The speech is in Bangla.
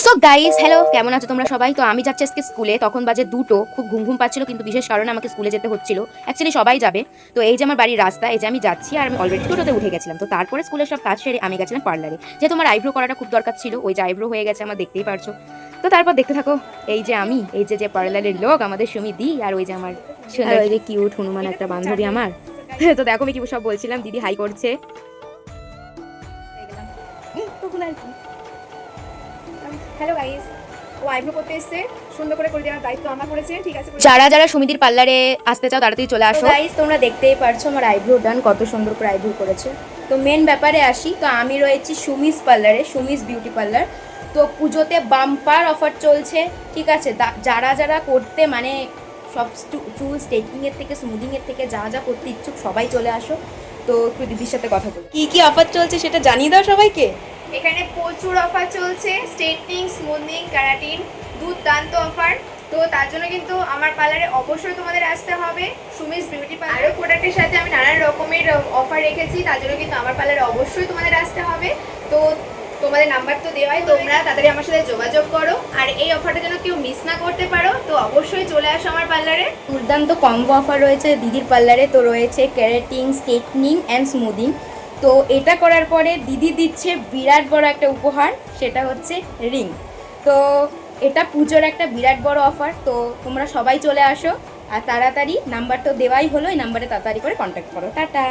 সো গাইস, হ্যালো, কেমন আছো তোমরা সবাই? তো আমি যাচ্ছি আজকে স্কুলে। তখন বাজে 2টো। খুব ঘুম ঘুম পাচ্ছিল, কিন্তু বিশেষ কারণে আমাকে স্কুলে যেতে হচ্ছিল। অ্যাকচুয়ালি সবাই যাবে। তো এই যে আমার বাড়ির রাস্তা, এই যে আমি যাচ্ছি, আর আমি অলরেডি টোটোতে উঠে গেছিলাম। তো তারপরে স্কুলের সব কাজ সেরে আমি গেছিলাম পার্লারে, যেহেতু আমার আইব্রো করাটা খুব দরকার ছিল। ওই যে আইব্রো হয়ে গেছে আমার, দেখতেই পারছো। তো তারপর দেখতে থাকো। এই যে আমি, এই যে পার্লারের লোক আমাদের সুমিদি, আর ওই যে আমার সুন্দর, ওই যে কিউট হনুমান একটা বান্ধবী আমার। তো দেখো আমি কি সব বলছিলাম, দিদি হাই করছে। হ্যালো গাইস, ও আইব্রো করতে এসেছে, সুন্দর করে দেওয়ার দায়িত্ব আমার পড়েছে। ঠিক আছে, যারা যারা সুমিদির পার্লারে আসতে চাও তাড়াতাড়ি চলে আসো। গাইস, তোমরা দেখতেই পারছো আমার আইব্রো ডান, কত সুন্দর করে আইব্রো করেছে। তো মেন ব্যাপারে আসি, তো আমি রয়েছি সুমিস পার্লারে, সুমিস বিউটি পার্লার। তো পুজোতে বাম্পার অফার চলছে, ঠিক আছে? যারা যারা করতে মানে সব চুল স্ট্রেটনিংয়ের থেকে স্মুদিংয়ের থেকে যা যা করতে ইচ্ছুক সবাই চলে আসো। তো একটু দিদির সাথে কথা বলি, কি কি অফার চলছে সেটা জানিয়ে দাও সবাইকে। এখানে প্রচুর অফার চলছে, স্ট্রেটনিং, স্মুথনিং, ক্যারাটিন, দুর্দান্ত অফার। তো তার জন্য কিন্তু আমার পার্লারে অবশ্যই তোমাদের আসতে হবে, সুমিস বিউটি পার্লার। আরও প্রোডাক্টের সাথে আমি নানান রকমের অফার রেখেছি, তার জন্য কিন্তু আমার পার্লারে অবশ্যই তোমাদের আসতে হবে। তো তোমাদের নাম্বার তো দেওয়াই, তোমরা তাড়াতাড়ি আমার সাথে যোগাযোগ করো। আর এই অফারটা যেন কেউ মিস না করতে পারো, তো অবশ্যই চলে আসো আমার পার্লারে। দুর্দান্ত কম্বো অফার রয়েছে দিদির পার্লারে। তো রয়েছে ক্যারাটিং, স্ট্রেটনিং অ্যান্ড স্মুদিং। তো এটা করার পরে দিদি দিচ্ছে বিরাট বড় একটা উপহার, সেটা হচ্ছে রিং। তো এটা পুজোর একটা বিরাট বড় অফার। তো তোমরা সবাই চলে আসো, আর তাড়াতাড়ি নাম্বার তো দেওয়াই হলো, এই নাম্বারে তাড়াতাড়ি করে কন্ট্যাক্ট করো। টাটা।